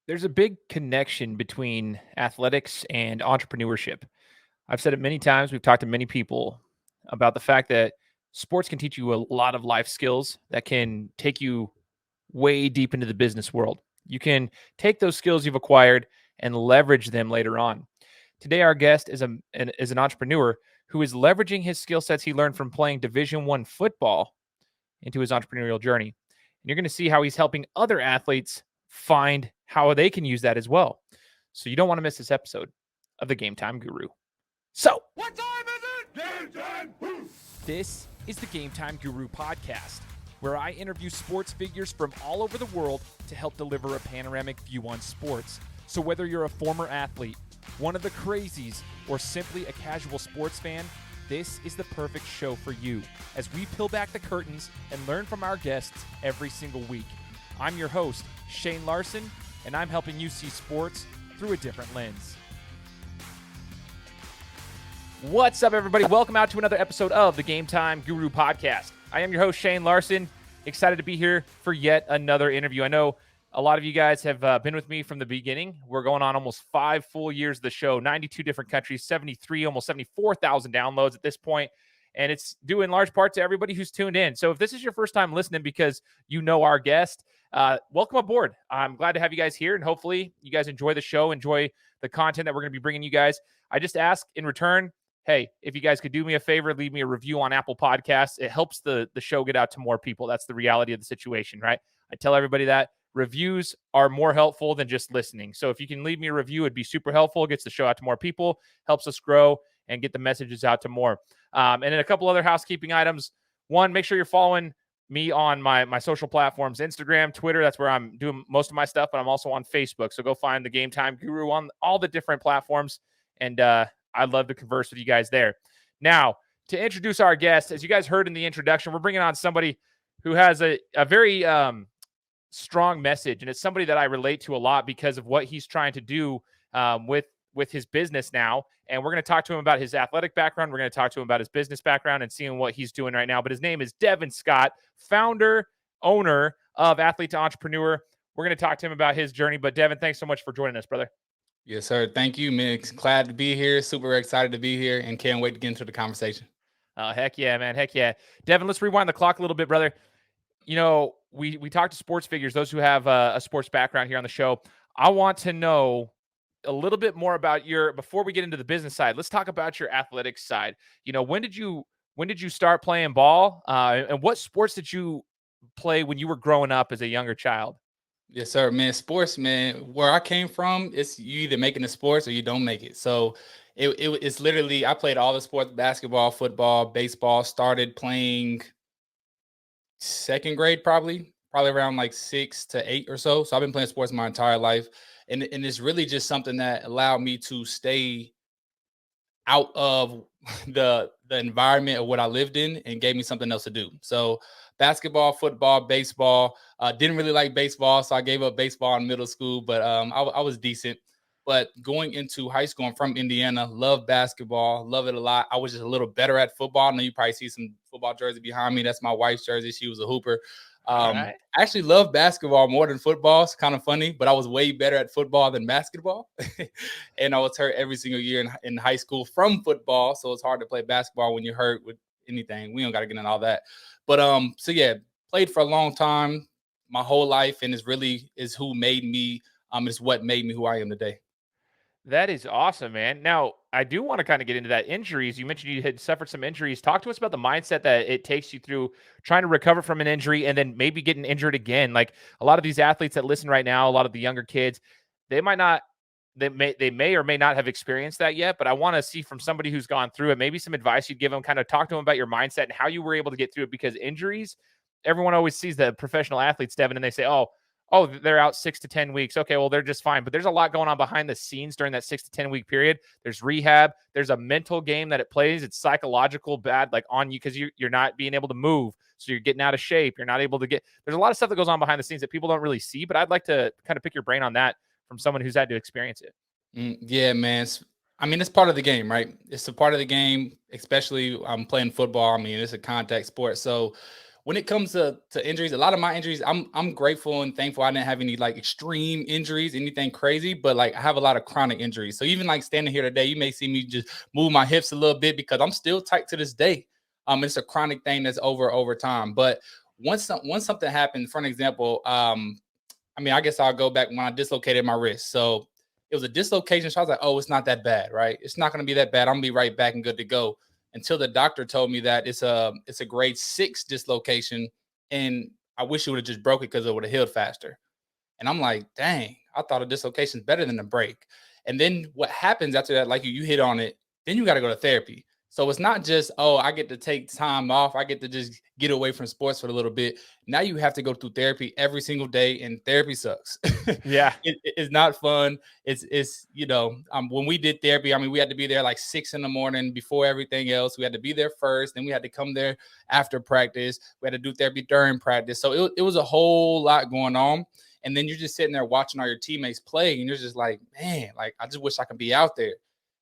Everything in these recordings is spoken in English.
There's a big connection between athletics and entrepreneurship. I've said it many times. We've talked to many people about the fact that sports can teach you a lot of life skills that can take you way deep into the business world. You can take those skills you've acquired and leverage them later on. Today, our guest is an entrepreneur who is leveraging his skill sets he learned from playing Division One football into his entrepreneurial journey. And you're going to see how he's helping other athletes find how they can use that as well. So you don't want to miss this episode of the Game Time Guru. So, What time is it? Game time! this is the Game Time Guru podcast, where I interview sports figures from all over the world to help deliver a panoramic view on sports. So whether you're a former athlete, one of the crazies, or simply a casual sports fan, this is the perfect show for you as we peel back the curtains and learn from our guests every single week. I'm your host, Shane Larson, and I'm helping you see sports through a different lens. What's up, everybody? Welcome out to another episode of the Game Time Guru podcast. I am your host, Shane Larson. Excited to be here for yet another interview. I know a lot of you guys have been with me from the beginning. We're going on almost 5 full years of the show, 92 different countries, 73, almost 74,000 downloads at this point. And it's due in large part to everybody who's tuned in. So if this is your first time listening because you know our guest, welcome aboard. I'm glad to have you guys here, and hopefully you guys enjoy the show, enjoy the content that we're going to be bringing you guys. I just ask in return, hey, if you guys could do me a favor, leave me a review on Apple Podcasts. It helps the show get out to more people. That's the reality of the situation, right? I tell everybody that reviews are more helpful than just listening. So if you can leave me a review, it'd be super helpful. It gets the show out to more people, helps us grow and get the messages out to more. And then a couple other housekeeping items. One, make sure you're following me on my social platforms, Instagram, Twitter. That's where I'm doing most of my stuff, but I'm also on Facebook. So go find the Game Time Guru on all the different platforms. And I'd love to converse with you guys there. Now, to introduce our guest, as you guys heard in the introduction, we're bringing on somebody who has a very strong message, and it's somebody that I relate to a lot because of what he's trying to do with his business now. And we're going to talk to him about his athletic background. We're going to talk to him about his business background and seeing what he's doing right now. But his name is Devin Scott, founder, owner of Athlete to Entrepreneur. We're going to talk to him about his journey. But Devin, thanks so much for joining us, brother. Yes, sir. Thank you, man. Glad to be here. Super excited to be here and can't wait to get into the conversation. Heck yeah, man. Heck yeah. Devin, let's rewind the clock a little bit, brother. You know, we talk to sports figures, those who have a sports background here on the show. I want to know a little bit more about before we get into the business side, let's talk about your athletics side. You know, when did you start playing ball? And what sports did you play when you were growing up as a younger child? Yes, sir, man. Sports, man. Where I came from, it's you either making the sports or you don't make it. So it's literally I played all the sports: basketball, football, baseball. Started playing second grade, probably around like 6 to 8 or so. So I've been playing sports my entire life, and it's really just something that allowed me to stay out of the environment of what I lived in and gave me something else to do. So basketball, football, baseball. Didn't really like baseball, so I gave up baseball in middle school, but I was decent. But going into high school, I'm from Indiana, love basketball, love it a lot. I was just a little better at football. I know you probably see some football jersey behind me. That's my wife's jersey. She was a hooper. I actually love basketball more than football. It's kind of funny, but I was way better at football than basketball. And I was hurt every single year in high school from football. So it's hard to play basketball when you're hurt with anything. We don't got to get into all that. But so yeah, played for a long time, my whole life, and it's really is who made me. It's what made me who I am today. That is awesome, man. Now, I do want to kind of get into that injuries. You mentioned you had suffered some injuries. Talk to us about the mindset that it takes you through trying to recover from an injury and then maybe getting injured again. Like a lot of these athletes that listen right now, a lot of the younger kids, they may or may not have experienced that yet, but I want to see from somebody who's gone through it, maybe some advice you'd give them, kind of talk to them about your mindset and how you were able to get through it, because injuries, everyone always sees the professional athletes, Devin, and they say, oh, they're out 6 to 10 weeks. Okay, well, they're just fine. But there's a lot going on behind the scenes during that 6 to 10 week period. There's rehab. There's a mental game that it plays. It's psychological bad, like on you, because you're not being able to move. So you're getting out of shape. You're not able to there's a lot of stuff that goes on behind the scenes that people don't really see. But I'd like to kind of pick your brain on that from someone who's had to experience it. Yeah, man. It's part of the game, right? It's a part of the game, especially I'm playing football. I mean, it's a contact sport. So when it comes to injuries, a lot of my injuries, I'm grateful and thankful I didn't have any like extreme injuries, anything crazy, but like I have a lot of chronic injuries. So even like standing here today, you may see me just move my hips a little bit because I'm still tight to this day. It's a chronic thing that's over time. But once something happened, for an example, I mean, I guess I'll go back when I dislocated my wrist. So it was a dislocation. So I was like, oh, it's not that bad, right? It's not going to be that bad. I'm going to be right back and good to go. Until the doctor told me that it's a grade 6 dislocation. And I wish it would have just broke it because it would have healed faster. And I'm like, dang, I thought a dislocation is better than a break. And then what happens after that, like you hit on it, then you got to go to therapy. So it's not just, oh, I get to take time off. I get to just get away from sports for a little bit. Now you have to go through therapy every single day, and therapy sucks. Yeah. It's not fun. It's when we did therapy, I mean, we had to be there like 6 a.m. before everything else. We had to be there first. Then we had to come there after practice. We had to do therapy during practice. So it was a whole lot going on. And then you're just sitting there watching all your teammates play, and you're just like, man, like, I just wish I could be out there.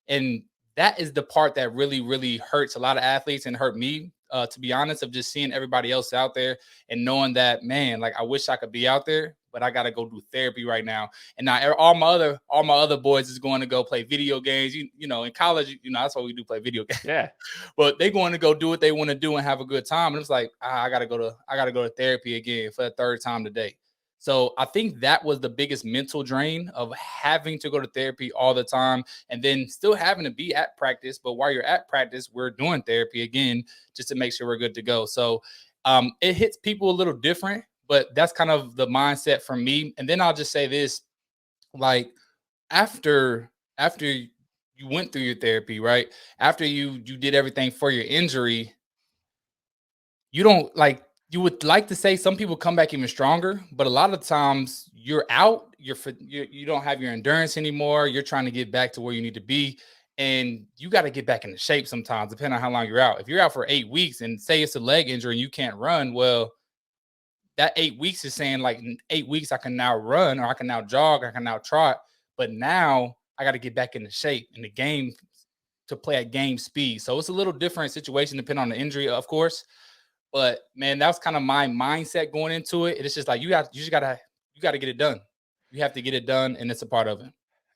And that is the part that really, really hurts a lot of athletes and hurt me, to be honest, of just seeing everybody else out there and knowing that, man, like, I wish I could be out there, but I got to go do therapy right now. And now all my other boys is going to go play video games. You know, in college, that's what we do, play video games. Yeah. But they going to go do what they want to do and have a good time. And it's like, I got to go to therapy again for the third time today. So I think that was the biggest mental drain of having to go to therapy all the time and then still having to be at practice. But while you're at practice, we're doing therapy again just to make sure we're good to go. So it hits people a little different, but that's kind of the mindset for me. And then I'll just say this, like after you went through your therapy, right? After you did everything for your injury, you would like to say some people come back even stronger, but a lot of times you're out, you don't have your endurance anymore. You're trying to get back to where you need to be. And you got to get back into shape sometimes, depending on how long you're out. If you're out for 8 weeks and say it's a leg injury and you can't run, well, that 8 weeks is saying like in 8 weeks, I can now run or I can now jog, I can now trot. But now I got to get back into shape in the game to play at game speed. So it's a little different situation depending on the injury, of course. But man, that was kind of my mindset going into it. It's just like you got to get it done. You have to get it done, and it's a part of it.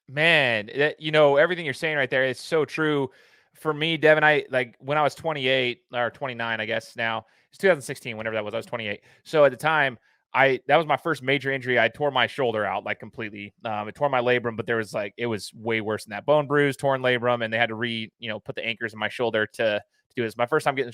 Man, everything you're saying right there is so true. For me, Devin, I like when I was 28 or 29, I guess now it's 2016, whenever that was, I was 28. So at the time, that was my first major injury. I tore my shoulder out like completely. It tore my labrum, but it was way worse than that. Bone bruise, torn labrum, and they had to put the anchors in my shoulder to do this. My first time getting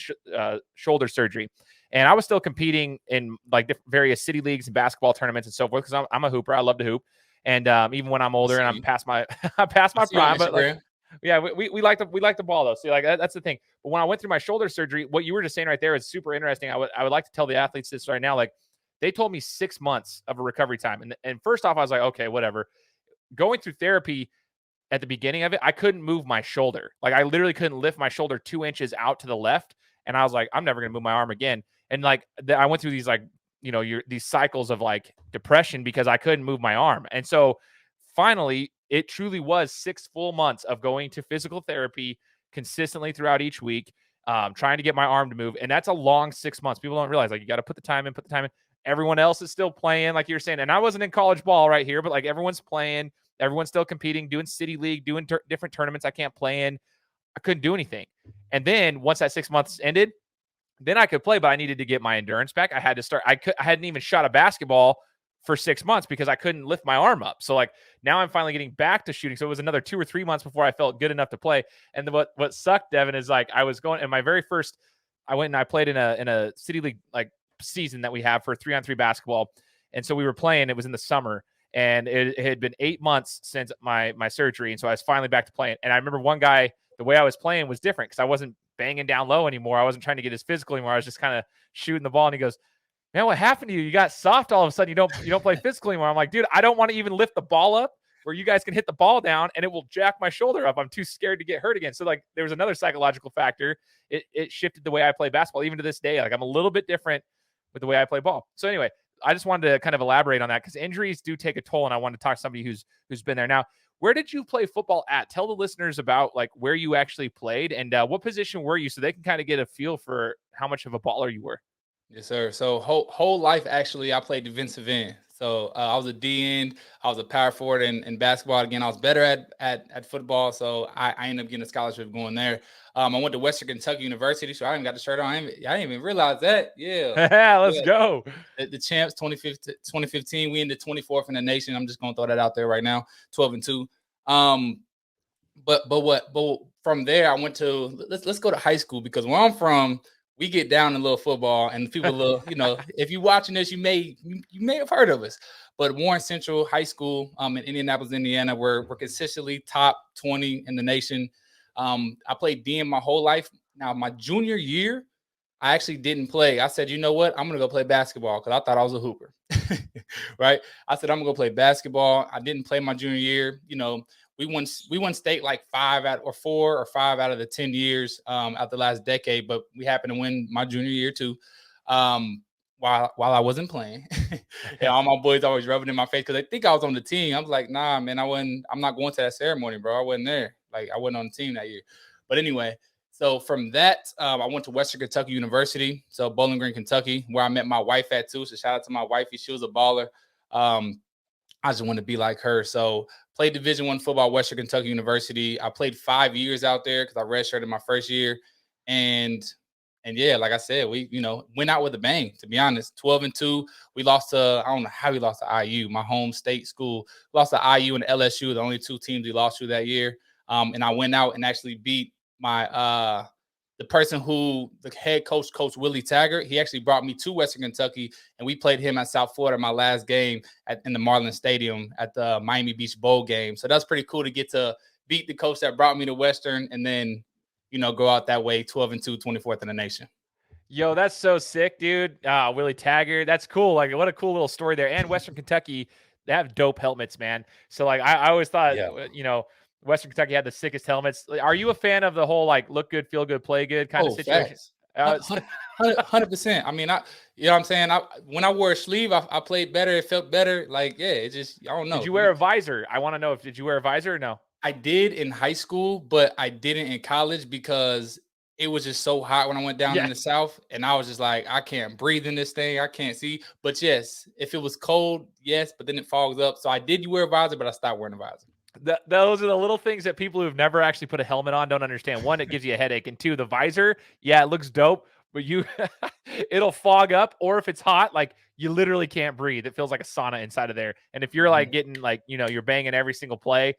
shoulder surgery, and I was still competing in like various city leagues and basketball tournaments and so forth because I'm a hooper. I love to hoop, and even when I'm older and I'm past my prime, but like, yeah, we like the ball though. So like that's the thing. But when I went through my shoulder surgery, what you were just saying right there is super interesting. I would like to tell the athletes this right now. Like they told me 6 months of a recovery time, and first off, I was like, okay, whatever. Going through therapy. At the beginning of it, I couldn't move my shoulder. Like I literally couldn't lift my shoulder 2 inches out to the left. And I was like, I'm never going to move my arm again. And like I went through these these cycles of like depression because I couldn't move my arm. And so finally, it truly was 6 full months of going to physical therapy consistently throughout each week, trying to get my arm to move. And that's a long 6 months. People don't realize, like, you got to put the time in. Everyone else is still playing, like you're saying. And I wasn't in college ball right here, but like everyone's playing. Everyone's still competing, doing city league, doing different tournaments I can't play in. I couldn't do anything. And then once that 6 months ended, then I could play, but I needed to get my endurance back. I had to start. I hadn't even shot a basketball for 6 months because I couldn't lift my arm up. So like now I'm finally getting back to shooting. So it was another 2 or 3 months before I felt good enough to play. And what sucked, Devin, is like I was going in my very first. I went and I played in a city league like season that we have for 3-on-3 basketball. And so we were playing. It was in the summer. And it had been 8 months since my surgery. And so I was finally back to playing. And I remember one guy, the way I was playing was different because I wasn't banging down low anymore. I wasn't trying to get as physical anymore. I was just kind of shooting the ball. And he goes, man, what happened to you? You got soft all of a sudden. You don't play physical anymore. I'm like, dude, I don't want to even lift the ball up where you guys can hit the ball down and it will jack my shoulder up. I'm too scared to get hurt again. So like there was another psychological factor. It shifted the way I play basketball. Even to this day, like I'm a little bit different with the way I play ball. So anyway, I just wanted to kind of elaborate on that because injuries do take a toll, and I wanted to talk to somebody who's been there. Now, where did you play football at? Tell the listeners about like where you actually played and what position were you, so they can kind of get a feel for how much of a baller you were. Yes, sir. So whole life actually, I played defensive end. So I was a D end. I was a power forward in basketball. Again, I was better at football, so I ended up getting a scholarship going there. I went to Western Kentucky University, so I even got the shirt on. I didn't even realize that. Yeah, Let's yeah. go. The champs 2015. We ended 24th in the nation. I'm just gonna throw that out there right now. 12-2. Um, but from there I went to let's go to high school, because where I'm from, we get down in little football, and people little, if you're watching this, you may have heard of us. But Warren Central High School in Indianapolis, Indiana, we're consistently top 20 in the nation. I played DM my whole life. Now my junior year, I actually didn't play. I said, you know what? I'm gonna go play basketball because I thought I was a hooper. Right? I said I'm gonna go play basketball. I didn't play my junior year. We won state like 4 or 5 out of the 10 years out the last decade, but we happened to win my junior year too. While I wasn't playing. And all my boys always rubbing in my face because they think I was on the team. I was like, nah, man, I'm not going to that ceremony, bro. I wasn't there. Like, I wasn't on the team that year. But anyway, so from that, I went to Western Kentucky University, so Bowling Green, Kentucky, where I met my wife at too. So shout out to my wifey. She was a baller. I just wanted to be like her. So played Division I football, Western Kentucky University. I played 5 years out there because I redshirted my first year. And yeah, like I said, we, went out with a bang, to be honest. 12-2. We lost to, I don't know how we lost to IU, my home state school. Lost to IU and LSU, the only two teams we lost to that year. And I went out and actually beat my the person who the head coach, Coach Willie Taggart. He actually brought me to Western Kentucky, and we played him at South Florida my last game in the Marlins Stadium at the Miami Beach Bowl game. So that's pretty cool to get to beat the coach that brought me to Western, and then go out that way, 12-2, 24th in the nation. Yo, that's so sick, dude. Willie Taggart. That's cool. Like, what a cool little story there. And Western Kentucky, they have dope helmets, man. So, like, I always thought, Yeah. Western Kentucky had the sickest helmets. Are you a fan of the whole, like, look good, feel good, play good kind of situation? Facts. 100%. I mean, you know what I'm saying? When I wore a sleeve, I played better. It felt better. Like, yeah, it just, I don't know. Did you wear a visor? I want to know did you wear a visor or no? I did in high school, but I didn't in college because it was just so hot when I went down in the South, and I was just like, I can't breathe in this thing. I can't see. But yes, if it was cold, yes, but then it fogs up. So I did wear a visor, but I stopped wearing a visor. Those are the little things that people who've never actually put a helmet on don't understand. One, it gives you a headache, and two, the visor, yeah, it looks dope, but it'll fog up, or if it's hot, like you literally can't breathe. It feels like a sauna inside of there. And if you're like getting like, you're banging every single play,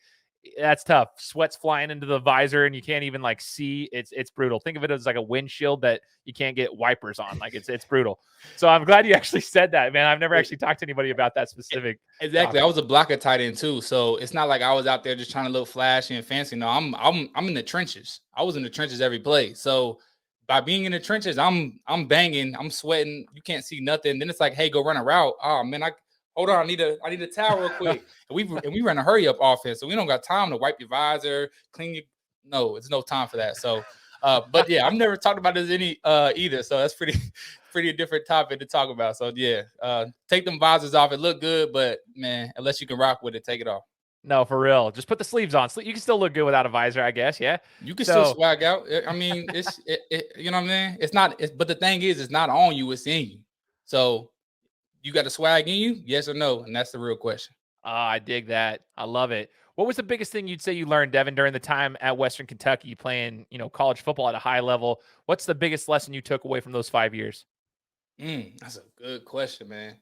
that's tough. Sweat's flying into the visor and you can't even like see. It's brutal. Think of it as like a windshield that you can't get wipers on. Like it's brutal. So I'm glad you actually said that, man. I've never actually talked to anybody about that specific. Exactly. Topic. I was a blocker tight end too. So it's not like I was out there just trying to look flashy and fancy. No, I'm in the trenches. I was in the trenches every play. So by being in the trenches, I'm banging, I'm sweating. You can't see nothing. Then it's like, hey, go run a route. Oh man, hold on. I need a towel real quick. And we run a hurry up offense, so we don't got time to wipe your visor, clean your. No, it's no time for that. So, but yeah, I've never talked about this either. So that's pretty different topic to talk about. So yeah, take them visors off. It look good, but man, unless you can rock with it, take it off. No, for real. Just put the sleeves on. You can still look good without a visor, I guess. Yeah. You can still swag out. I mean, you know what I mean? It's not, but the thing is, it's not on you, it's in you. So you got a swag in you? Yes or no? And that's the real question. I dig that. I love it. What was the biggest thing you'd say you learned, Devin, during the time at Western Kentucky playing, college football at a high level? What's the biggest lesson you took away from those 5 years? That's a good question, man.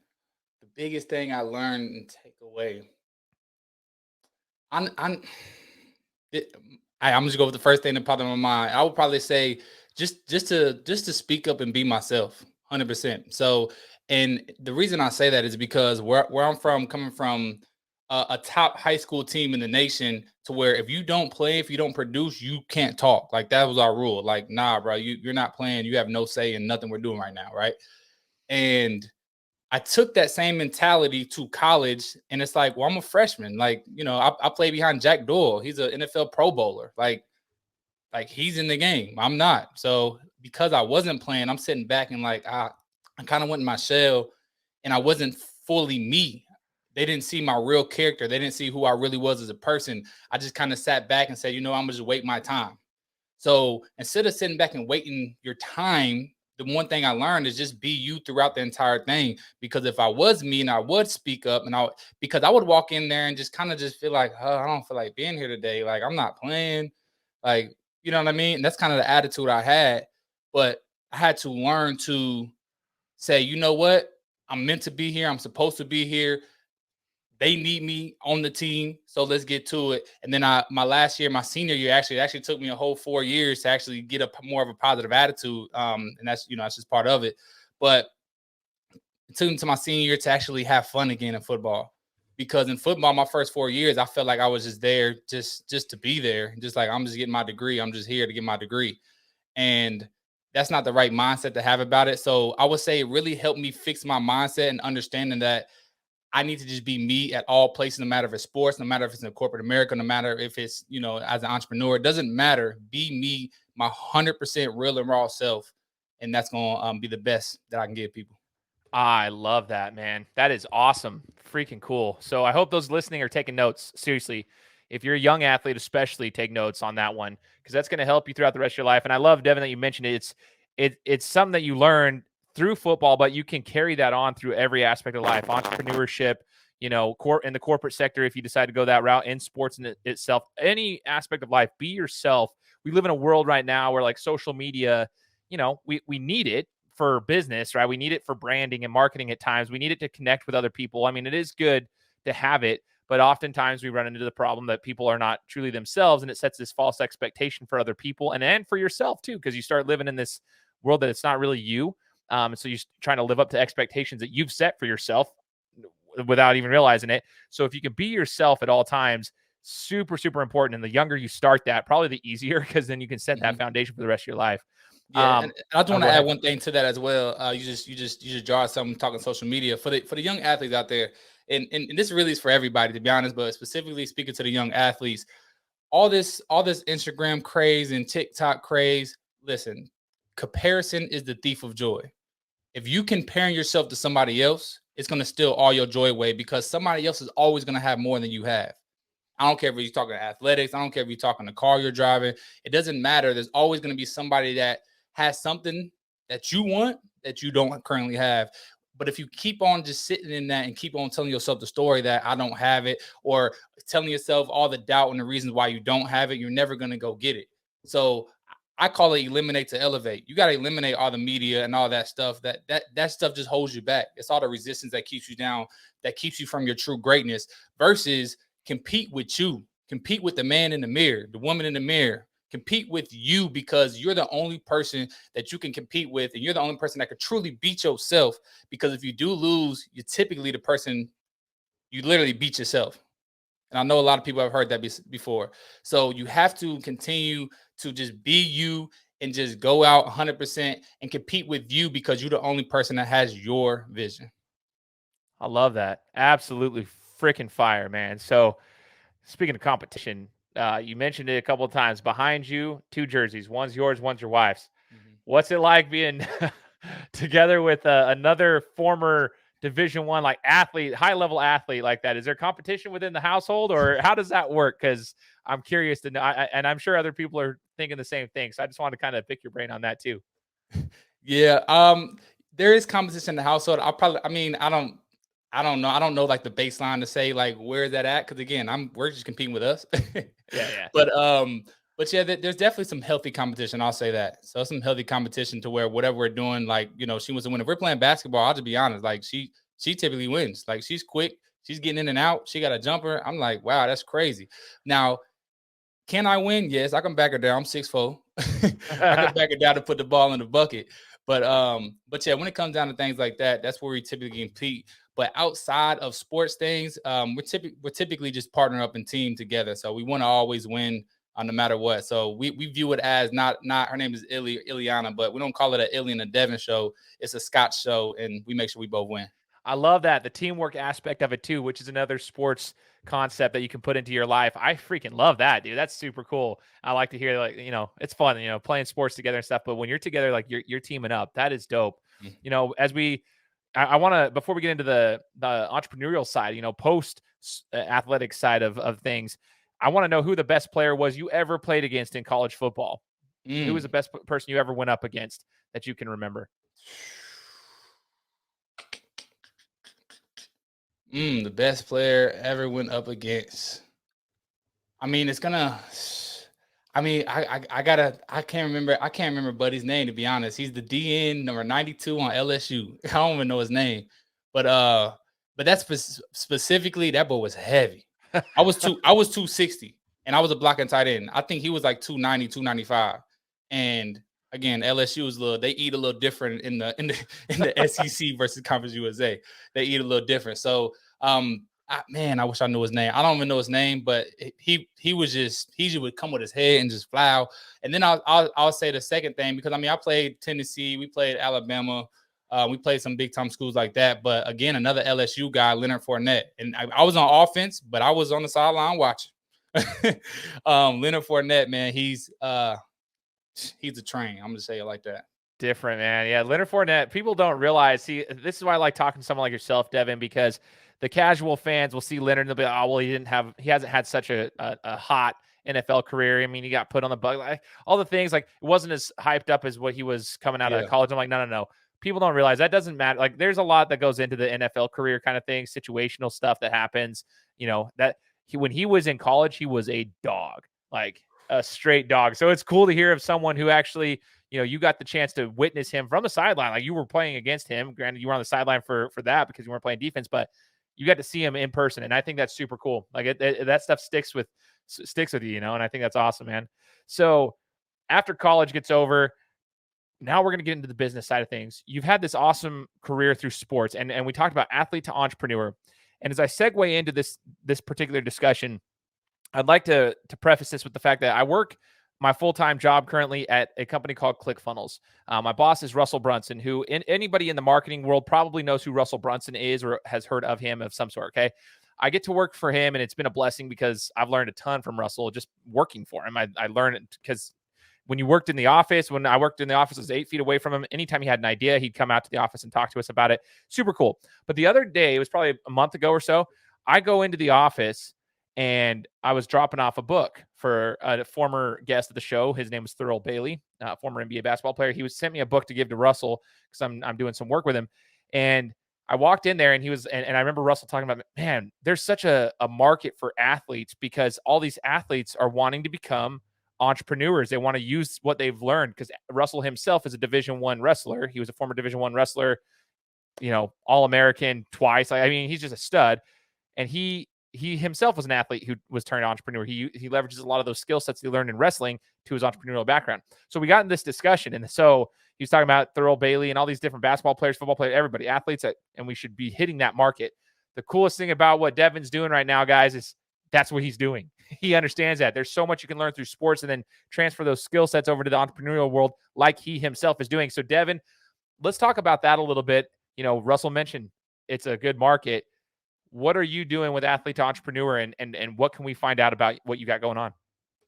The biggest thing I learned and take away. I'm just gonna go with the first thing that popped in my mind. I would probably say just to speak up and be myself, 100%. So, and the reason I say that is because where I'm from, coming from a top high school team in the nation, to where if you don't play, if you don't produce, you can't talk. Like that was our rule. Like, nah, bro, you're not playing. You have no say in nothing we're doing right now, right? And I took that same mentality to college, and it's like, well, I'm a freshman. Like, I play behind Jack Doyle. He's an NFL Pro Bowler. Like he's in the game. I'm not. So because I wasn't playing, I'm sitting back and like, I kind of went in my shell, and I wasn't fully me. They didn't see my real character. They didn't see who I really was as a person. I just kind of sat back and said, I'm gonna just wait my time. So instead of sitting back and waiting your time the one thing I learned is just be you throughout the entire thing. Because if I was me and I would speak up because I would walk in there and just kind of just feel like, oh, I don't feel like being here today. Like I'm not playing. Like, you know what I mean? And that's kind of the attitude I had. But I had to learn to say, you know what? I'm meant to be here. I'm supposed to be here. They need me on the team, so let's get to it. And then my last year, my senior year, actually took me a whole 4 years to actually get more of a positive attitude. And that's that's just part of it. But it took me to my senior year to actually have fun again in football, because in football, my first 4 years, I felt like I was just there just to be there, just like I'm just getting my degree. I'm just here to get my degree, and that's not the right mindset to have about it. So I would say it really helped me fix my mindset and understanding that I need to just be me at all places, no matter if it's sports, no matter if it's in corporate America, no matter if it's, as an entrepreneur. It doesn't matter. Be me, my 100% real and raw self. And that's going to be the best that I can give people. I love that, man. That is awesome. Freaking cool. So I hope those listening are taking notes. Seriously, if you're a young athlete, especially take notes on that one, because that's going to help you throughout the rest of your life. And I love, Devin, that you mentioned it. It's something that you learn through football, but you can carry that on through every aspect of life, entrepreneurship, in the corporate sector, if you decide to go that route, in sports in itself, any aspect of life, be yourself. We live in a world right now where, like, social media, we need it for business, right? We need it for branding and marketing at times. We need it to connect with other people. I mean, it is good to have it, but oftentimes we run into the problem that people are not truly themselves, and it sets this false expectation for other people and for yourself too, because you start living in this world that it's not really you. So you're trying to live up to expectations that you've set for yourself without even realizing it. So if you can be yourself at all times, super, super important. And the younger you start that, probably the easier, because then you can set that foundation for the rest of your life. Yeah, and I just want to add one thing to that as well. You just draw something talking social media for the young athletes out there, and this really is for everybody, to be honest, but specifically speaking to the young athletes, all this Instagram craze and TikTok craze. Listen, comparison is the thief of joy. If you comparing yourself to somebody else, it's going to steal all your joy away, because somebody else is always going to have more than you have. I don't care if you're talking athletics. I don't care if you're talking the car you're driving. It doesn't matter. There's always going to be somebody that has something that you want that you don't currently have. But if you keep on just sitting in that and keep on telling yourself the story that I don't have it, or telling yourself all the doubt and the reasons why you don't have it, you're never going to go get it. So I call it eliminate to elevate. You got to eliminate all the media and all that stuff. That stuff just holds you back. It's all the resistance that keeps you down, that keeps you from your true greatness, versus compete with you. Compete with the man in the mirror, the woman in the mirror. Compete with you, because you're the only person that you can compete with, and you're the only person that could truly beat yourself. Because if you do lose, you're typically the person you literally beat yourself. And I know a lot of people have heard that before. So you have to continue to just be you and just go out 100% and compete with you, because you're the only person that has your vision. I love that. Absolutely freaking fire, man. So speaking of competition, you mentioned it a couple of times. Behind you, 2 jerseys. One's yours, one's your wife's. What's it like being together with another former Division I athlete, high level athlete like that? Is there competition within the household, or how does that work? Because I'm curious to know, and I'm sure other people are thinking the same thing. So I just want to kind of pick your brain on that too. Yeah, there is competition in the household. I don't know. I don't know like the baseline to say like where is that at, because again, we're just competing with us. Yeah. But yeah, there's definitely some healthy competition. I'll say that. So some healthy competition to where whatever we're doing, like, she wants to win. If we're playing basketball, I'll just be honest. Like she typically wins. Like she's quick. She's getting in and out. She got a jumper. I'm like, wow, that's crazy. Now, can I win? Yes, I can back her down. I'm 6'4". I can back her down to put the ball in the bucket. But yeah, when it comes down to things like that, that's where we typically compete. But outside of sports things, we're typically just partnering up in team together. So we want to always win no matter what. So we view it as not her name is Ileana, but we don't call it an Illy and a Devin show. It's a Scott show, and we make sure we both win. I love that, the teamwork aspect of it too, which is another sports concept that you can put into your life. I freaking love that, dude. That's super cool. I like to hear, like, it's fun, playing sports together and stuff. But when you're together, like you're teaming up, that is dope. Mm-hmm. I want to, before we get into the entrepreneurial side, post athletic side of things, I want to know who the best player was you ever played against in college football. Who was the best person you ever went up against? that you can remember? The best player ever went up against. I mean, it's gonna. I mean, I can't remember Buddy's name, to be honest. He's the DN number 92 on LSU. I don't even know his name, but that's specifically that boy was heavy. I was 260, and I was a blocking tight end. I think he was like 290, 295, and again, LSU is they eat a little different in the SEC versus Conference USA. They eat a little different. So I wish I knew his name. I don't even know his name, but he just would come with his head and just fly out. And then I'll say the second thing, because I mean I played Tennessee, we played Alabama, we played some big time schools like that. But again, another LSU guy, Leonard Fournette, and I was on offense, but I was on the sideline watching. Leonard Fournette, man, he's a train. I'm gonna say it like that. Different, man. Yeah, Leonard Fournette. People don't realize. See, this is why I like talking to someone like yourself, Devin, because the casual fans will see Leonard and they'll be like, oh, well, he hasn't had such a hot NFL career. I mean, he got put on the bug, like all the things, like it wasn't as hyped up as what he was coming out of college. I'm like, no. People don't realize that doesn't matter. Like there's a lot that goes into the NFL career kind of thing, situational stuff that happens. You know, that when he was in college, he was a dog, like a straight dog. So it's cool to hear of someone who actually, you know, you got the chance to witness him from the sideline. Like you were playing against him. Granted, you were on the sideline for that because you weren't playing defense, but you got to see him in person. And I think that's super cool. Like that stuff sticks with you, you know, and I think that's awesome, man. So after college gets over, now we're going to get into the business side of things. You've had this awesome career through sports, and we talked about athlete to entrepreneur. And as I segue into this particular discussion, I'd like to preface this with the fact that I work my full-time job currently at a company called ClickFunnels. My boss is Russell Brunson, who anybody in the marketing world probably knows who Russell Brunson is or has heard of him of some sort. Okay. I get to work for him, and it's been a blessing because I've learned a ton from Russell just working for him. I learned it because when I worked in the office, I was 8 feet away from him. Anytime he had an idea, he'd come out to the office and talk to us about it. Super cool. But the other day, it was probably a month ago or so, I go into the office and I was dropping off a book for a former guest of the show. His name was Thurl Bailey, former NBA basketball player. He sent me a book to give to Russell because I'm doing some work with him. And I walked in there and and I remember Russell talking about, man, there's such a market for athletes because all these athletes are wanting to become entrepreneurs. They want to use what they've learned because Russell himself is a Division I wrestler. He was a former Division I wrestler, you know, All-American twice. I mean, he's just a stud. And he himself was an athlete who was turned entrepreneur. He leverages a lot of those skill sets he learned in wrestling to his entrepreneurial background. So we got in this discussion, and so he was talking about Thurl Bailey and all these different basketball players, football players, everybody, athletes, and we should be hitting that market. The coolest thing about what Devin's doing right now, guys, is that's what he's doing. He understands that there's so much you can learn through sports and then transfer those skill sets over to the entrepreneurial world like he himself is doing. So Devin, let's talk about that a little bit. You know, Russell mentioned it's a good market. What are you doing with athlete to entrepreneur, and what can we find out about what you got going on?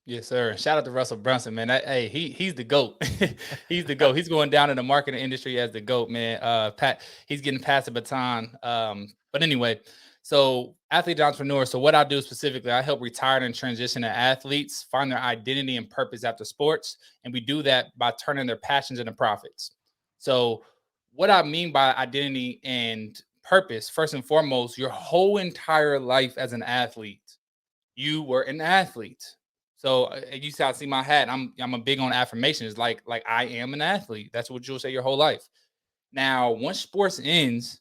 Yes, sir. Shout out to Russell Brunson, man. He's the GOAT. He's the GOAT. He's going down in the marketing industry as the GOAT, man. He's getting past the baton. But anyway, so athlete to entrepreneur. So what I do specifically, I help retired and transition athletes find their identity and purpose after sports. And we do that by turning their passions into profits. So what I mean by identity and purpose, first and foremost, your whole entire life as an athlete, you were an athlete. So you see my hat. I'm a big on affirmations. Like I am an athlete. That's what you'll say your whole life. Now, once sports ends,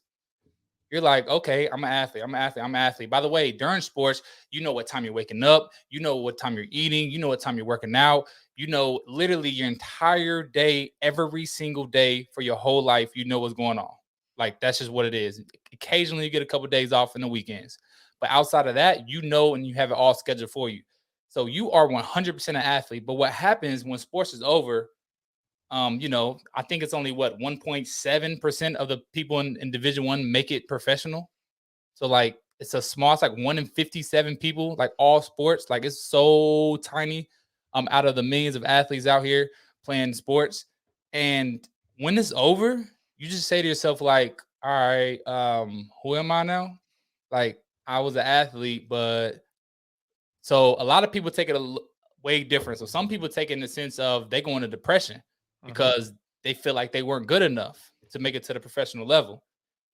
you're like, okay, I'm an athlete. I'm an athlete. By the way, during sports, you know what time you're waking up. You know what time you're eating. You know what time you're working out. You know, literally your entire day, every single day for your whole life, you know what's going on. Like, that's just what it is. Occasionally you get a couple of days off in the weekends. But outside of that, you know, and you have it all scheduled for you. So you are 100% an athlete. But what happens when sports is over, you know, I think it's only 1.7% of the people in Division I make it professional. So like it's like 1 in 57 people, like all sports, like it's so tiny out of the millions of athletes out here playing sports. And when it's over, you just say to yourself, like, all right, who am I now? Like, I was an athlete, but so a lot of people take it way different. So some people take it in the sense of they go into depression because they feel like they weren't good enough to make it to the professional level,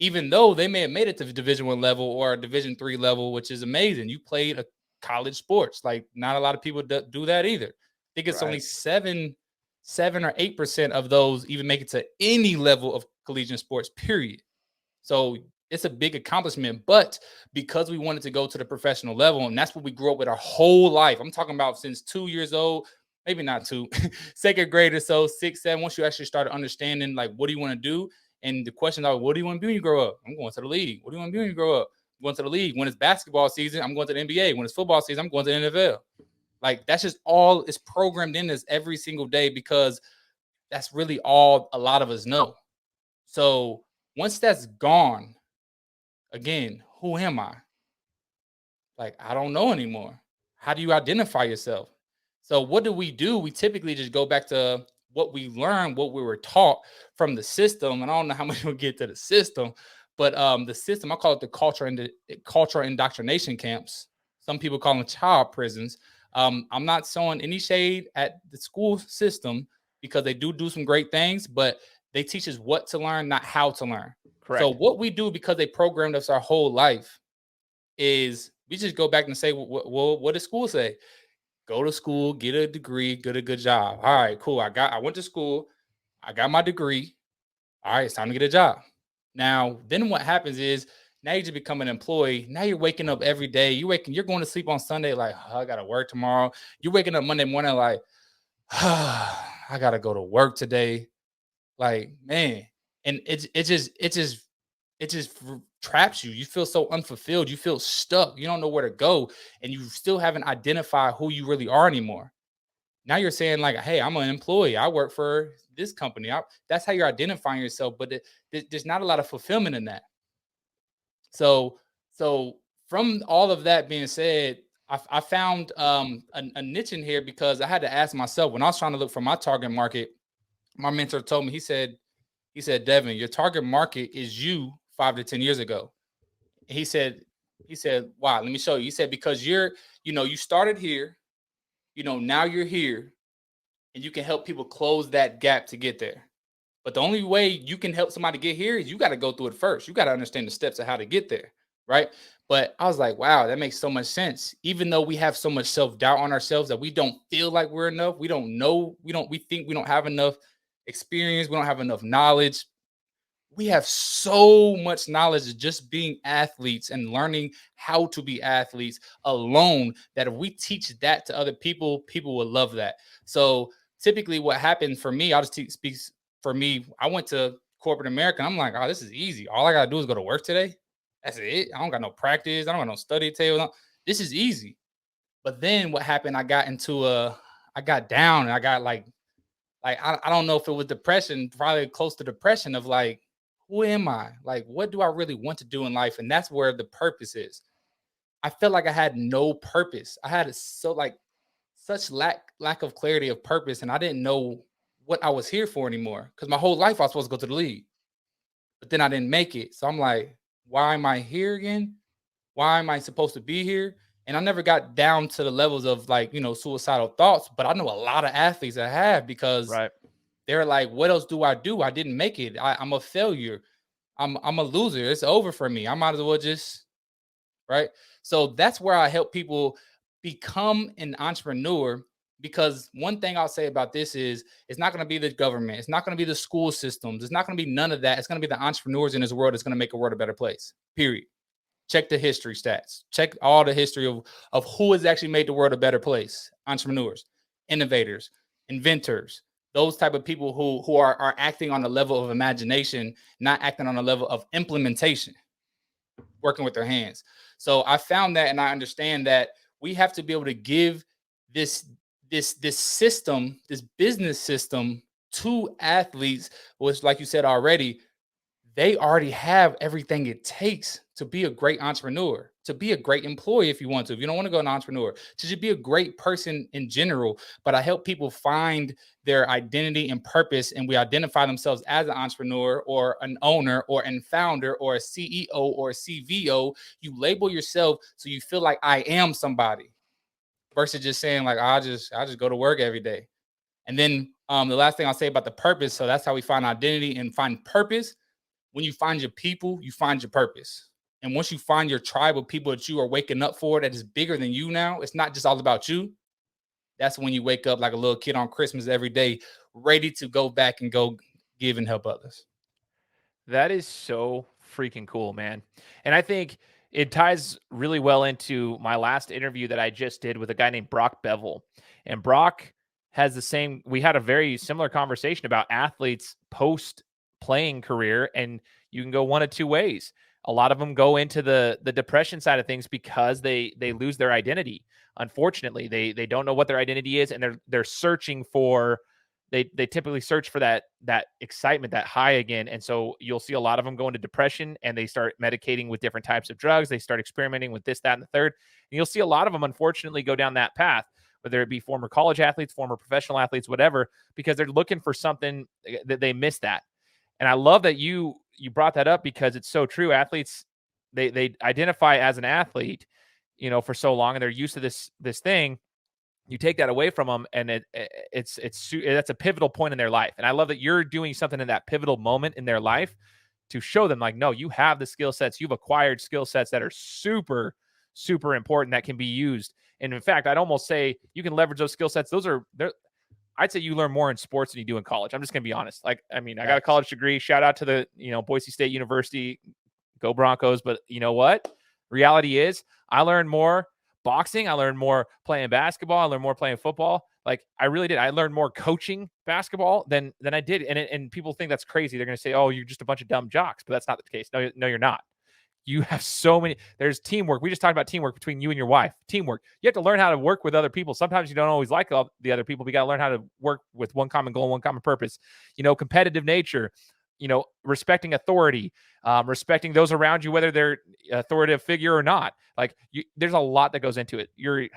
even though they may have made it to the Division 1 level or Division 3 level, which is amazing. You played a college sports. Like, not a lot of people do that either. I think it's only 7 or 8% of those even make it to any level of collegiate sports, period. So it's a big accomplishment. But because we wanted to go to the professional level, and that's what we grew up with our whole life. I'm talking about since 2 years old, maybe not 2, second grade or so, 6, 7. Once you actually started understanding, like, what do you want to do? And the question is, what do you want to do when you grow up? I'm going to the league. What do you want to do when you grow up? I'm going to the league. When it's basketball season, I'm going to the NBA. When it's football season, I'm going to the NFL. Like, that's just all is programmed in us every single day, because that's really all a lot of us know. So once that's gone, again, who am I? Like, I don't know anymore. How do you identify yourself? So what do? We typically just go back to what we learned, what we were taught from the system. And I don't know how much we'll get to the system, but the system, I call it the cultural indoctrination camps. Some people call them child prisons. I'm not showing any shade at the school system, because they do some great things, but they teach us what to learn, not how to learn. Correct. So what we do, because they programmed us our whole life, is we just go back and say, well, what does school say? Go to school, get a degree, get a good job. All right, cool. I went to school, I got my degree. All right, it's time to get a job. Now, then what happens is, now you just become an employee. Now you're waking up every day. You're going to sleep on Sunday like, oh, I gotta work tomorrow. You're waking up Monday morning like, oh, I gotta go to work today. Like, man, and it just traps you. You feel so unfulfilled. You feel stuck. You don't know where to go, and you still haven't identified who you really are anymore. Now you're saying like, hey, I'm an employee. I work for this company. That's how you're identifying yourself. But there's not a lot of fulfillment in that. So from all of that being said, I found a niche in here, because I had to ask myself, when I was trying to look for my target market. My mentor told me, he said, Devin, your target market is you 5 to 10 years ago. He said, wow, let me show you. He said, because you started here, now you're here, and you can help people close that gap to get there. But the only way you can help somebody get here is you got to go through it first. You got to understand the steps of how to get there, right? But I was like, wow, that makes so much sense. Even though we have so much self-doubt on ourselves that we don't feel like we're enough, we think we don't have enough experience, we don't have enough knowledge. We have so much knowledge of just being athletes and learning how to be athletes alone, that if we teach that to other people, people will love that. So typically what happened for me, I'll just speak for me. I went to corporate America, and I'm like, oh, this is easy. All I got to do is go to work today. That's it. I don't got no practice. I don't got no study table. This is easy. But then what happened, I got down, and I got like I don't know if it was depression, probably close to depression, of like, who am I? Like, what do I really want to do in life? And that's where the purpose is. I felt like I had no purpose. I had such lack of clarity of purpose, and I didn't know what I was here for anymore, because my whole life I was supposed to go to the league, but then I didn't make it. So I'm like, why am I here again? Why am I supposed to be here? And I never got down to the levels of suicidal thoughts, but I know a lot of athletes that have, because they're like, what else do? I didn't make it. I'm a failure. I'm a loser. It's over for me. I might as well just, right? So that's where I help people become an entrepreneur, because one thing I'll say about this is, it's not going to be the government. It's not going to be the school systems. It's not going to be none of that. It's going to be the entrepreneurs in this world that's going to make the world a better place, period. Check the history stats. Check all the history of who has actually made the world a better place. Entrepreneurs, innovators, inventors, those type of people who are acting on a level of imagination, not acting on a level of implementation, working with their hands. So I found that, and I understand that we have to be able to give this system, this business system, to athletes, which, like you said already, they already have everything it takes to be a great entrepreneur, to be a great employee if you want to. If you don't want to go an entrepreneur, to just be a great person in general. But I help people find their identity and purpose, and we identify themselves as an entrepreneur or an owner or an founder or a CEO or a CVO. You label yourself so you feel like I am somebody, versus just saying like, I just go to work every day. And then The last thing I'll say about the purpose. So that's how we find identity and find purpose. When you find your people, you find your purpose. And once you find your tribe of people that you are waking up for that is bigger than you now, it's not just all about you. That's when you wake up like a little kid on Christmas every day, ready to go back and go give and help others. That is so freaking cool, man. And I think it ties really well into my last interview that I just did with a guy named Brock Bevel. And Brock has the same, we had a very similar conversation about athletes post playing career, and you can go one of two ways. A lot of them go into the depression side of things because they lose their identity. Unfortunately, they don't know what their identity is, and they're searching for, they typically search for that excitement, that high again. And so you'll see a lot of them go into depression, and they start medicating with different types of drugs. They start experimenting with this, that, and the third. And you'll see a lot of them, unfortunately, go down that path, whether it be former college athletes, former professional athletes, whatever, because they're looking for something that they miss that. And I love that you brought that up, because it's so true. Athletes, they identify as an athlete, for so long, and they're used to this thing. You take that away from them, and it's that's a pivotal point in their life. And I love that you're doing something in that pivotal moment in their life to show them, like, no, you have the skill sets, you've acquired skill sets that are super, super important, that can be used. And in fact, I'd almost say you can leverage those skill sets. I'd say you learn more in sports than you do in college. I'm just going to be honest. Like, I mean, I got a college degree. Shout out to the, Boise State University, go Broncos. But you know what? Reality is, I learned more boxing. I learned more playing basketball. I learned more playing football. Like, I really did. I learned more coaching basketball than I did. And people think that's crazy. They're going to say, oh, you're just a bunch of dumb jocks. But that's not the case. No, you're not. You have so many. There's teamwork. We just talked about teamwork between you and your wife. Teamwork. You have to learn how to work with other people. Sometimes you don't always like all the other people. But you got to learn how to work with one common goal, one common purpose. Competitive nature. Respecting authority, respecting those around you, whether they're authoritative figure or not. Like, there's a lot that goes into it. You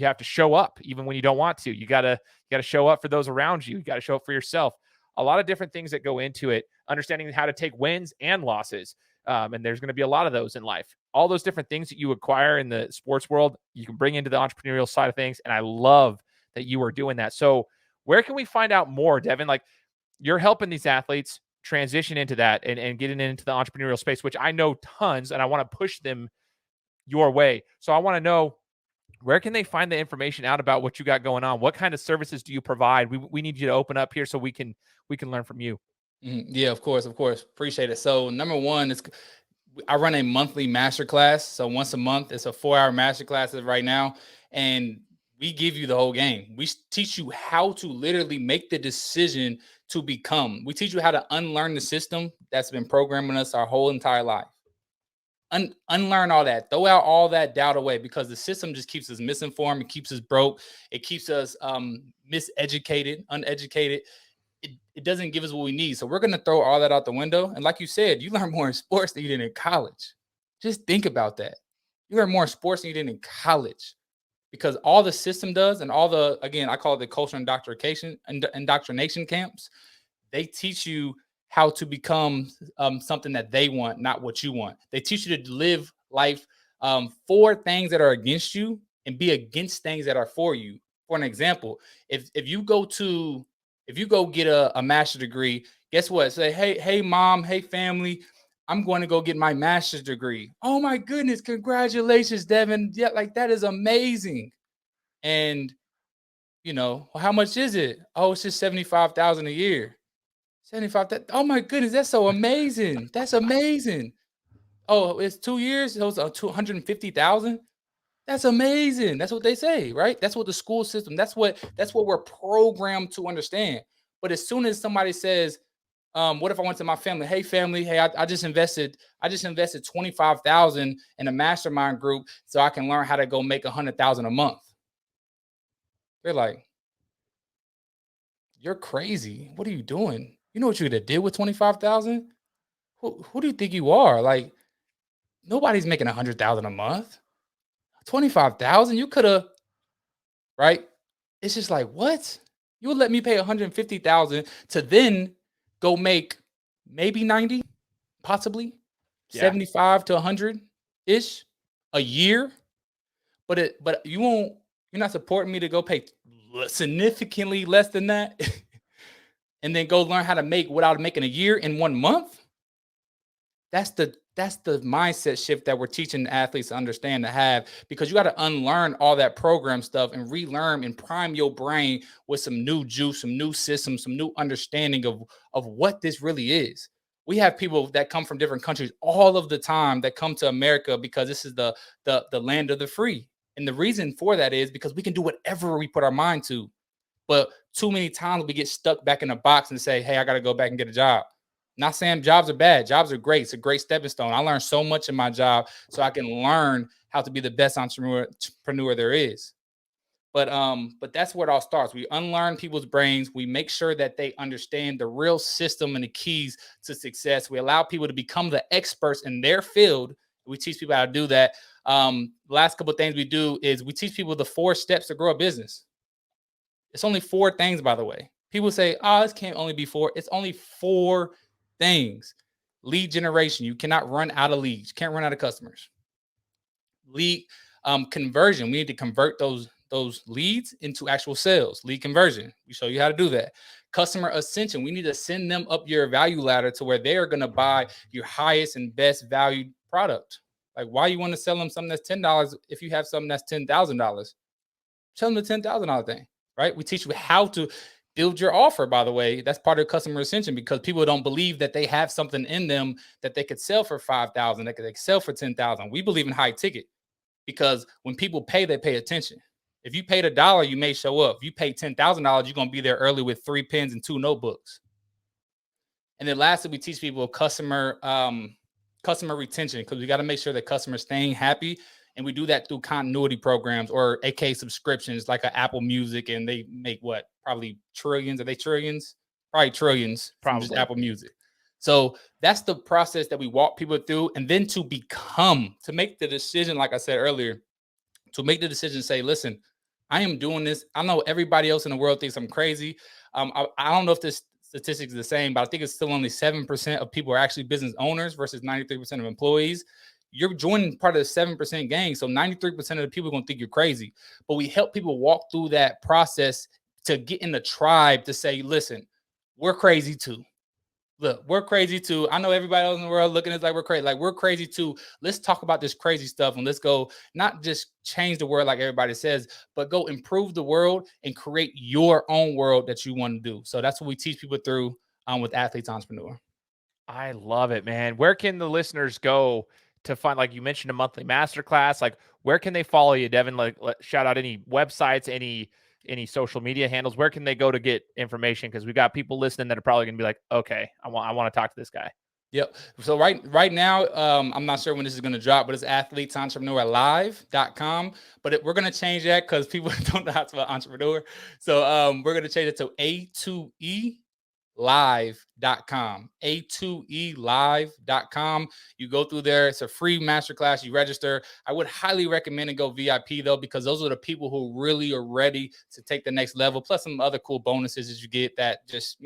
have to show up even when you don't want to. You gotta show up for those around you. You got to show up for yourself. A lot of different things that go into it. Understanding how to take wins and losses. And there's going to be a lot of those in life. All those different things that you acquire in the sports world, you can bring into the entrepreneurial side of things. And I love that you are doing that. So where can we find out more, Devin? Like, you're helping these athletes transition into that and getting into the entrepreneurial space, which I know tons, and I want to push them your way. So I want to know, where can they find the information out about what you got going on? What kind of services do you provide? We need you to open up here so we can learn from you. Yeah, of course. Appreciate it. So number one is I run a monthly masterclass. So once a month, it's a 4-hour masterclass right now. And we give you the whole game. We teach you how to literally make the decision to become. We teach you how to unlearn the system that's been programming us our whole entire life. Unlearn all that. Throw out all that doubt away, because the system just keeps us misinformed. It keeps us broke. It keeps us miseducated, uneducated. It doesn't give us what we need. So we're going to throw all that out the window. And like you said, you learn more in sports than you did in college. Just think about that. You learn more in sports than you did in college, because all the system does, and all the, again, I call it the cultural indoctrination camps. They teach you how to become something that they want, not what you want. They teach you to live life for things that are against you and be against things that are for you. For an example, if you go get a master's degree, guess what? Say, hey, mom, hey, family, I'm going to go get my master's degree. Oh my goodness, congratulations, Devin. Yeah, like, that is amazing. And well, how much is it? Oh, it's just $75,000 a year. 75. Oh my goodness, that's so amazing. That's amazing. Oh, it's 2 years. So it's 250,000. That's amazing. That's what they say, right? That's what the school system. That's what we're programmed to understand. But as soon as somebody says, what if I went to my family? Hey, family. Hey, I just invested 25,000 in a mastermind group so I can learn how to go make 100,000 a month. They're like, you're crazy. What are you doing? You know what you could have did with 25,000? Who do you think you are? Like, nobody's making 100,000 a month. 25,000, you could have, right? It's just like, what? You would let me pay 150,000 to then go make maybe 90, possibly 75 to 100 ish a year. But you're not supporting me to go pay significantly less than that. and then go learn how to make what I would make in a year in 1 month. That's the mindset shift that we're teaching athletes to understand, to have, because you got to unlearn all that program stuff and relearn and prime your brain with some new juice, some new systems, some new understanding of what this really is. We have people that come from different countries all of the time that come to America because this is the land of the free. And the reason for that is because we can do whatever we put our mind to. But too many times we get stuck back in a box and say, hey, I got to go back and get a job. Not saying jobs are bad. Jobs are great. It's a great stepping stone. I learned so much in my job so I can learn how to be the best entrepreneur there is. But that's where it all starts. We unlearn people's brains. We make sure that they understand the real system and the keys to success. We allow people to become the experts in their field. We teach people how to do that. Last couple of things we do is we teach people the 4 steps to grow a business. It's only 4 things, by the way. People say, oh, this can't only be 4. It's only 4 things. Lead generation. You cannot run out of leads. You can't run out of customers. Lead conversion. We need to convert those leads into actual sales. Lead conversion. We show you how to do that. Customer ascension. We need to send them up your value ladder to where they are going to buy your highest and best valued product. Like, why you want to sell them something that's $10 if you have something that's $10,000? Tell them the $10,000 thing, right? We teach you how to build your offer, by the way. That's part of customer ascension, because people don't believe that they have something in them that they could sell for $5,000, that they could sell for $10,000. We believe in high ticket, because when people pay, they pay attention. If you paid $1, you may show up. If you pay $10,000, you're going to be there early with 3 pens and 2 notebooks. And then lastly, we teach people customer retention, because we got to make sure that customers staying happy. And we do that through continuity programs, or AK subscriptions, like an Apple Music, and they make what? Probably trillions. Are they trillions? Probably trillions from just Apple Music. So that's the process that we walk people through. And then to make the decision, like I said earlier, to make the decision, say, listen, I am doing this. I know everybody else in the world thinks I'm crazy. I don't know if this statistic is the same, but I think it's still only 7% of people are actually business owners versus 93% of employees. You're joining part of the 7% gang. So 93% of the people are going to think you're crazy. But we help people walk through that process to get in the tribe to say, listen, we're crazy too. Look, we're crazy too. I know everybody else in the world looking at us like we're crazy. Like, we're crazy too. Let's talk about this crazy stuff, and let's go not just change the world like everybody says, but go improve the world and create your own world that you want to do. So that's what we teach people through with Athletes Entrepreneur. I love it, man. Where can the listeners go to find, like you mentioned, a monthly masterclass? Like, where can they follow you, Devin? Like, shout out any websites, any social media handles. Where can they go to get information? Because we've got people listening that are probably going to be like, okay, I want to talk to this guy. Yep. So right now, I'm not sure when this is going to drop, but it's athletesentrepreneurlive.com. But we're going to change that because people don't know how to spell entrepreneur. So we're going to change it to A2E live.com. A2E live.com. You go through there. It's a free masterclass. You register. I would highly recommend to go VIP, though, because those are the people who really are ready to take the next level, plus some other cool bonuses that you get that just,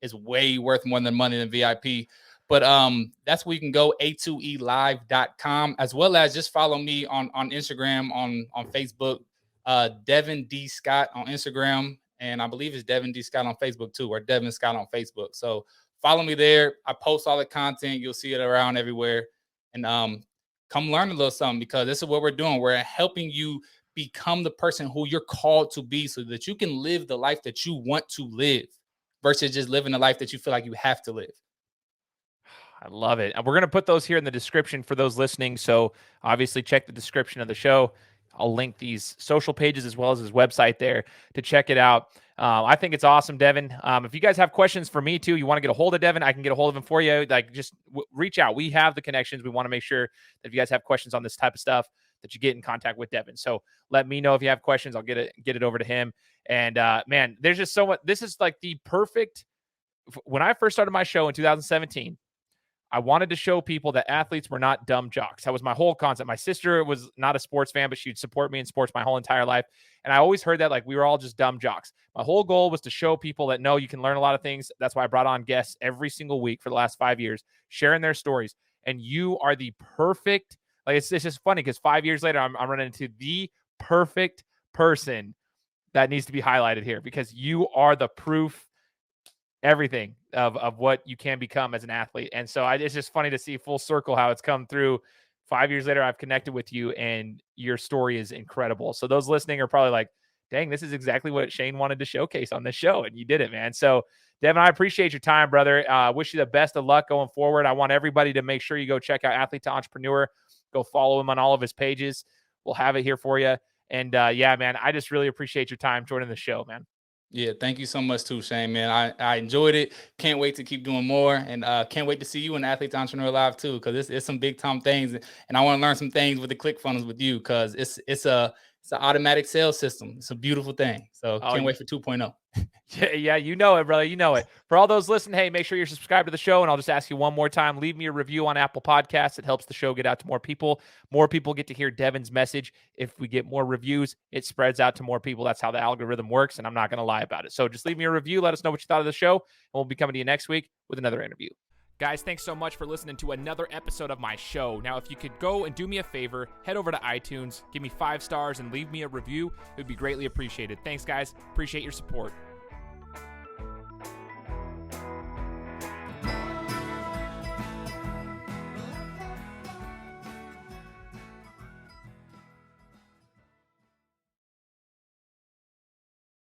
is way worth more than money than VIP. But that's where you can go, A2Elive.com, as well as just follow me on Instagram, on Facebook, Devin D. Scott on Instagram. And I believe it's Devin D. Scott on Facebook too, or Devin Scott on Facebook. So follow me there. I post all the content. You'll see it around everywhere. And come learn a little something, because this is what we're doing. We're helping you become the person who you're called to be, so that you can live the life that you want to live versus just living the life that you feel like you have to live. I love it. And we're going to put those here in the description for those listening. So obviously check the description of the show. I'll link these social pages as well as his website there to check it out. I think it's awesome, Devin. If you guys have questions for me too, you want to get a hold of Devin, I can get a hold of him for you. Like, just reach out. We have the connections. We want to make sure that if you guys have questions on this type of stuff, that you get in contact with Devin. So let me know if you have questions. I'll get it over to him. And man, there's just so much. This is like the perfect. When I first started my show in 2017, I wanted to show people that athletes were not dumb jocks. That was my whole concept. My sister was not a sports fan, but she'd support me in sports my whole entire life. And I always heard that like we were all just dumb jocks. My whole goal was to show people that no, you can learn a lot of things. That's why I brought on guests every single week for the last 5 years, sharing their stories. And you are the perfect, like, it's just funny because 5 years later, I'm running into the perfect person that needs to be highlighted here, because you are the proof everything of what you can become as an athlete. And so it's just funny to see full circle how it's come through. 5 years later, I've connected with you, and your story is incredible. So those listening are probably like, dang, this is exactly what Shane wanted to showcase on this show, and you did it, man. So Devin, I appreciate your time, brother. Wish you the best of luck going forward. I want everybody to make sure you go check out Athlete to Entrepreneur. Go follow him on all of his pages. We'll have it here for you. And yeah, man, I just really appreciate your time joining the show, man. Yeah, thank you so much too, Shane, man. I enjoyed it. Can't wait to keep doing more, and can't wait to see you in Athlete to Entrepreneur Live too, because it's some big time things, and I want to learn some things with the ClickFunnels with you, because it's an automatic sales system. It's a beautiful thing. So can't wait for 2.0. Yeah, you know it, brother. You know it. For all those listening, hey, make sure you're subscribed to the show. And I'll just ask you one more time, leave me a review on Apple Podcasts. It helps the show get out to more people. More people get to hear Devin's message. If we get more reviews, it spreads out to more people. That's how the algorithm works, and I'm not going to lie about it. So just leave me a review. Let us know what you thought of the show, and we'll be coming to you next week with another interview. Guys, thanks so much for listening to another episode of my show. Now, if you could go and do me a favor, head over to iTunes, give me 5 stars, and leave me a review, it would be greatly appreciated. Thanks, guys. Appreciate your support.